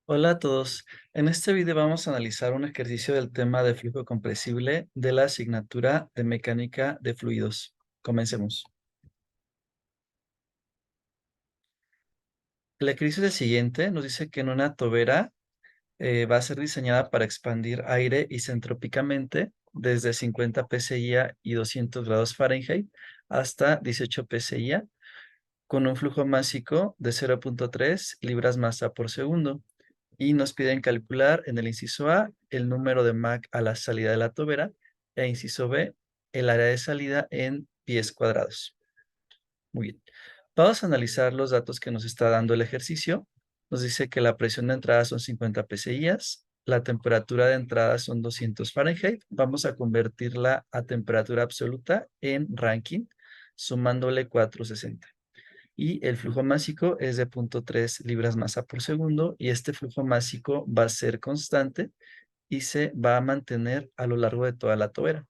Hola a todos. En este video vamos a analizar un ejercicio del tema de flujo compresible de la asignatura de mecánica de fluidos. Comencemos. El ejercicio es el siguiente. Nos dice que en una tobera va a ser diseñada para expandir aire isentrópicamente desde 50 pSI y 200 grados Fahrenheit hasta 18 pSI con un flujo másico de 0,3 libras masa por segundo. Y nos piden calcular en el inciso A el número de Mach a la salida de la tobera e inciso B el área de salida en pies cuadrados. Muy bien. Vamos a analizar los datos que nos está dando el ejercicio. Nos dice que la presión de entrada son 50 psi, la temperatura de entrada son 200 Fahrenheit. Vamos a convertirla a temperatura absoluta en Rankine, sumándole 460. Y el flujo másico es de 0,3 libras masa por segundo y este flujo másico va a ser constante y se va a mantener a lo largo de toda la tobera.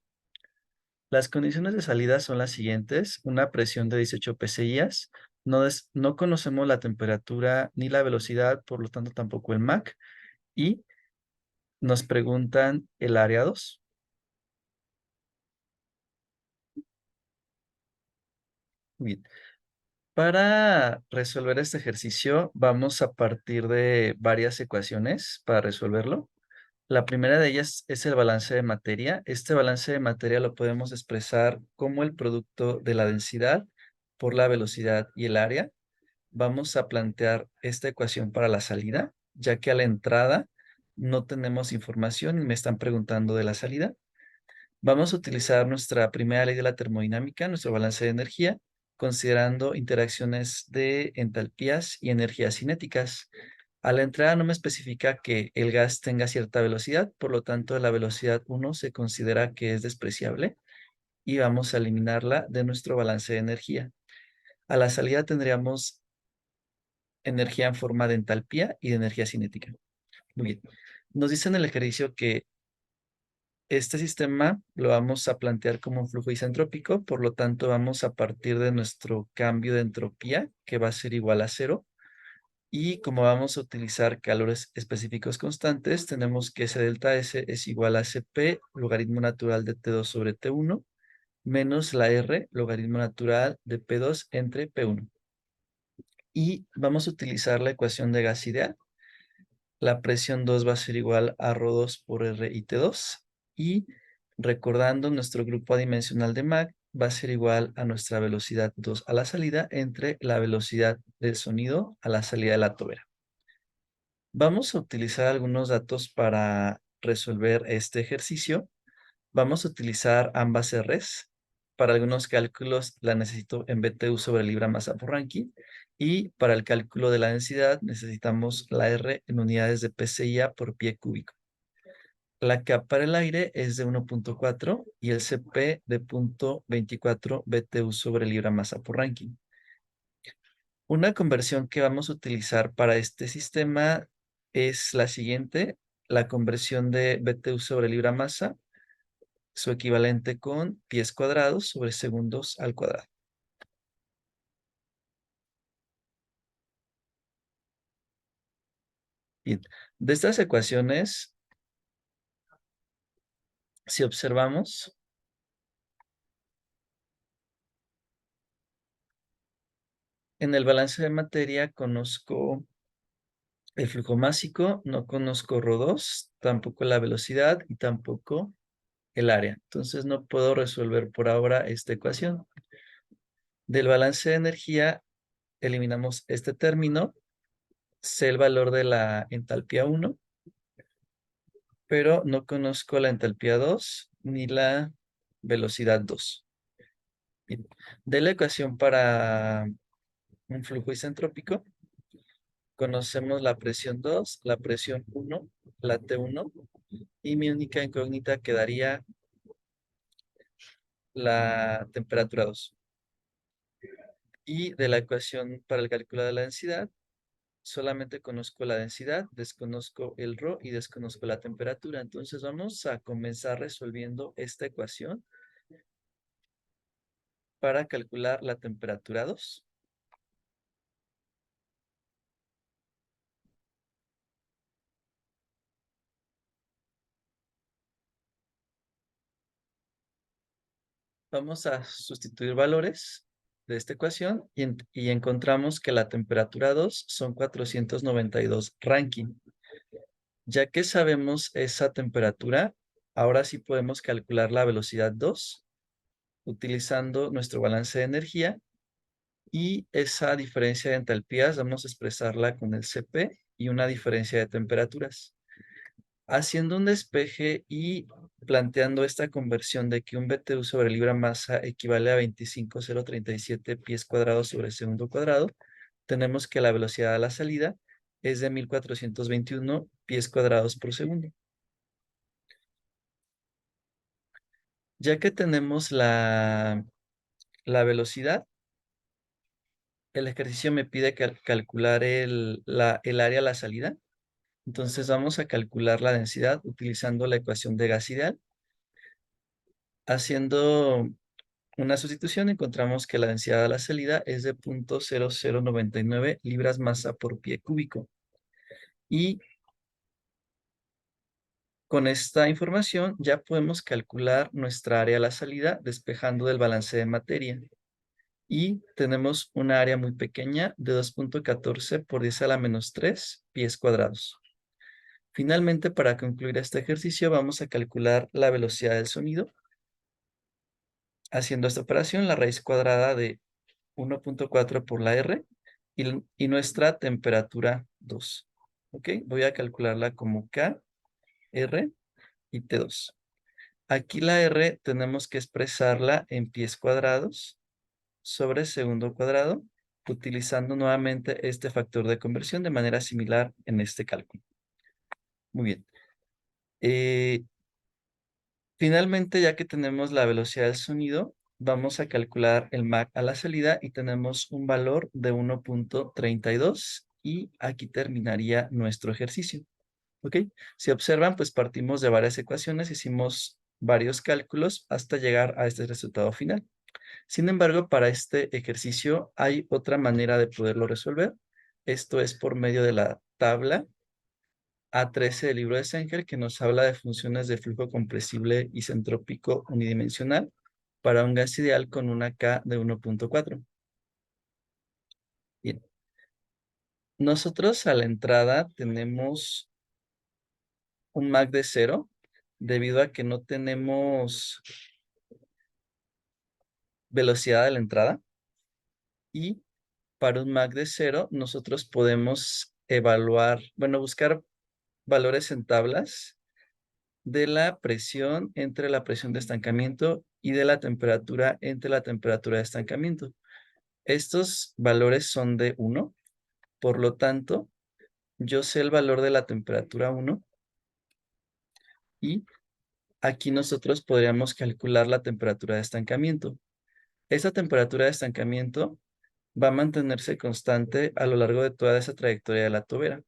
Las condiciones de salida son las siguientes: una presión de 18 psi, no conocemos la temperatura ni la velocidad, por lo tanto tampoco el Mach, y nos preguntan el área 2. Bien. Para resolver este ejercicio vamos a partir de varias ecuaciones para resolverlo. La primera de ellas es el balance de materia. Este balance de materia lo podemos expresar como el producto de la densidad por la velocidad y el área. Vamos a plantear esta ecuación para la salida, ya que a la entrada no tenemos información y me están preguntando de la salida. Vamos a utilizar nuestra primera ley de la termodinámica, nuestro balance de energía, considerando interacciones de entalpías y energías cinéticas. A la entrada no me especifica que el gas tenga cierta velocidad, por lo tanto la velocidad 1 se considera que es despreciable y vamos a eliminarla de nuestro balance de energía. A la salida tendríamos energía en forma de entalpía y de energía cinética. Muy bien. Nos dice en el ejercicio que este sistema lo vamos a plantear como un flujo isentrópico, por lo tanto vamos a partir de nuestro cambio de entropía, que va a ser igual a cero. Y como vamos a utilizar calores específicos constantes, tenemos que ese delta S es igual a Cp, logaritmo natural de T2 sobre T1, menos la R, logaritmo natural de P2 entre P1. Y vamos a utilizar la ecuación de gas ideal. La presión 2 va a ser igual a ρ2 por R y T2. Y recordando nuestro grupo adimensional de Mach, va a ser igual a nuestra velocidad 2 a la salida entre la velocidad del sonido a la salida de la tobera. Vamos a utilizar algunos datos para resolver este ejercicio. Vamos a utilizar ambas R's. Para algunos cálculos la necesito en BTU sobre libra masa por Rankine. Y para el cálculo de la densidad necesitamos la R en unidades de PSI por pie cúbico. La K para el aire es de 1,4 y el Cp de 0,24 BTU sobre libra masa por Rankine. Una conversión que vamos a utilizar para este sistema es la siguiente: la conversión de BTU sobre libra masa, su equivalente con pies cuadrados sobre segundos al cuadrado. Bien, de estas ecuaciones, si observamos, en el balance de materia conozco el flujo másico, no conozco ρ2, tampoco la velocidad y tampoco el área. Entonces no puedo resolver por ahora esta ecuación. Del balance de energía eliminamos este término, sé el valor de la entalpía 1, pero no conozco la entalpía 2 ni la velocidad 2. Bien. De la ecuación para un flujo isentrópico, conocemos la presión 2, la presión 1, la T1, y mi única incógnita quedaría la temperatura 2. Y de la ecuación para el cálculo de la densidad, solamente conozco la densidad, desconozco el ρ y desconozco la temperatura. Entonces vamos a comenzar resolviendo esta ecuación para calcular la temperatura 2. Vamos a sustituir valores de esta ecuación y encontramos que la temperatura 2 son 492 Rankine. Ya que sabemos esa temperatura, ahora sí podemos calcular la velocidad 2 utilizando nuestro balance de energía y esa diferencia de entalpías vamos a expresarla con el Cp y una diferencia de temperaturas. Haciendo un despeje y planteando esta conversión de que un BTU sobre libra masa equivale a 25,037 pies cuadrados sobre segundo cuadrado, tenemos que la velocidad a la salida es de 1421 pies cuadrados por segundo. Ya que tenemos la velocidad, el ejercicio me pide calcular el área a la salida. Entonces vamos a calcular la densidad utilizando la ecuación de gas ideal. Haciendo una sustitución encontramos que la densidad a la salida es de 0.0099 libras masa por pie cúbico. Y con esta información ya podemos calcular nuestra área a la salida despejando del balance de materia. Y tenemos una área muy pequeña de 2.14 por 10 a la menos 3 pies cuadrados. Finalmente, para concluir este ejercicio, vamos a calcular la velocidad del sonido. Haciendo esta operación, la raíz cuadrada de 1.4 por la R y nuestra temperatura 2. ¿Ok? Voy a calcularla como K, R y T2. Aquí la R tenemos que expresarla en pies cuadrados sobre segundo cuadrado, utilizando nuevamente este factor de conversión de manera similar en este cálculo. Muy bien. Finalmente, ya que tenemos la velocidad del sonido, vamos a calcular el Mach a la salida y tenemos un valor de 1.32 y aquí terminaría nuestro ejercicio. ¿Ok? Si observan, pues partimos de varias ecuaciones, hicimos varios cálculos hasta llegar a este resultado final. Sin embargo, para este ejercicio hay otra manera de poderlo resolver. Esto es por medio de la tabla A13 del libro de Sanger, que nos habla de funciones de flujo compresible isentrópico unidimensional para un gas ideal con una K de 1.4. Bien. Nosotros a la entrada tenemos un Mach de 0 debido a que no tenemos velocidad a la entrada. Y para un Mach de 0 nosotros podemos evaluar, bueno, buscar valores en tablas de la presión entre la presión de estancamiento y de la temperatura entre la temperatura de estancamiento. Estos valores son de 1, por lo tanto, yo sé el valor de la temperatura 1 y aquí nosotros podríamos calcular la temperatura de estancamiento. Esa temperatura de estancamiento va a mantenerse constante a lo largo de toda esa trayectoria de la tobera.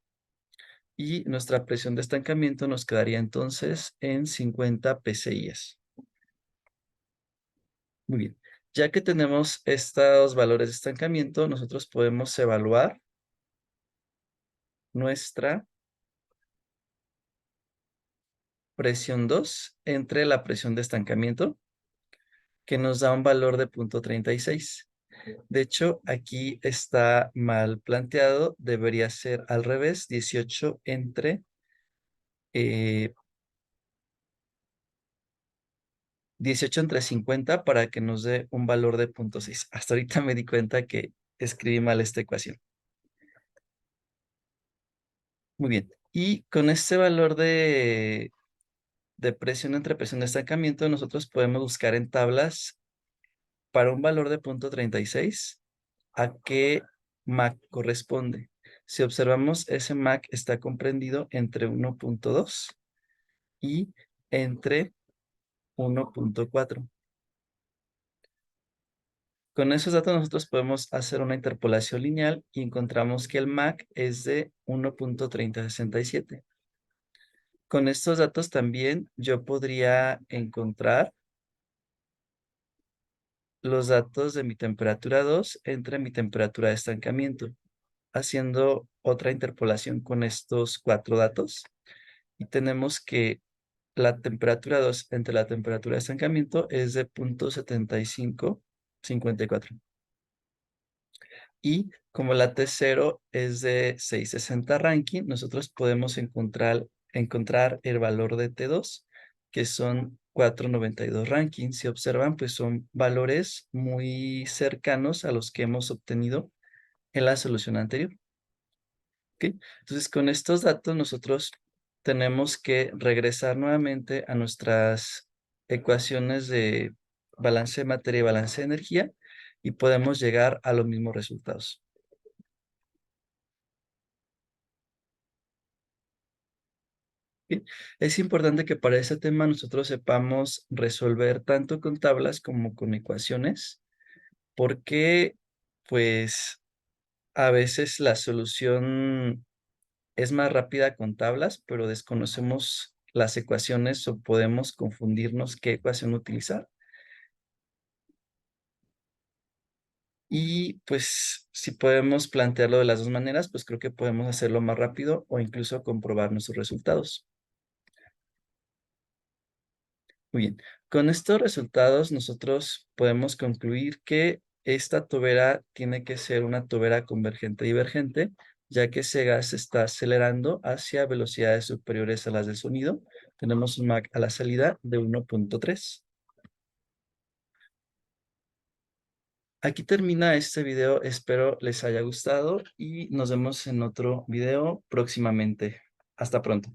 Y nuestra presión de estancamiento nos quedaría entonces en 50 psi. Muy bien. Ya que tenemos estos valores de estancamiento, nosotros podemos evaluar nuestra presión 2 entre la presión de estancamiento, que nos da un valor de 0.36. De hecho, aquí está mal planteado, debería ser al revés, 18 entre 18 entre 50 para que nos dé un valor de 0.6. Hasta ahorita me di cuenta que escribí mal esta ecuación. Muy bien. Y con este valor de presión entre presión de estancamiento, nosotros podemos buscar en tablas para un valor de 0.36 a qué Mach corresponde. Si observamos, ese Mach está comprendido entre 1.2 y entre 1.4. Con esos datos nosotros podemos hacer una interpolación lineal y encontramos que el Mach es de 1.3067. Con estos datos también yo podría encontrar los datos de mi temperatura 2 entre mi temperatura de estancamiento, haciendo otra interpolación con estos 4 datos. Y tenemos que la temperatura 2 entre la temperatura de estancamiento es de 0.7554. Y como la T0 es de 660 Rankine, nosotros podemos encontrar el valor de T2, que son 492 Rankine. Si observan, pues son valores muy cercanos a los que hemos obtenido en la solución anterior. ¿Ok? Entonces, con estos datos nosotros tenemos que regresar nuevamente a nuestras ecuaciones de balance de materia y balance de energía y podemos llegar a los mismos resultados. ¿Sí? Es importante que para este tema nosotros sepamos resolver tanto con tablas como con ecuaciones, porque pues a veces la solución es más rápida con tablas, pero desconocemos las ecuaciones o podemos confundirnos qué ecuación utilizar. Y pues si podemos plantearlo de las dos maneras, pues creo que podemos hacerlo más rápido o incluso comprobar nuestros resultados. Muy bien, con estos resultados nosotros podemos concluir que esta tobera tiene que ser una tobera convergente divergente, ya que ese gas está acelerando hacia velocidades superiores a las del sonido. Tenemos un Mach a la salida de 1.3. Aquí termina este video, espero les haya gustado y nos vemos en otro video próximamente. Hasta pronto.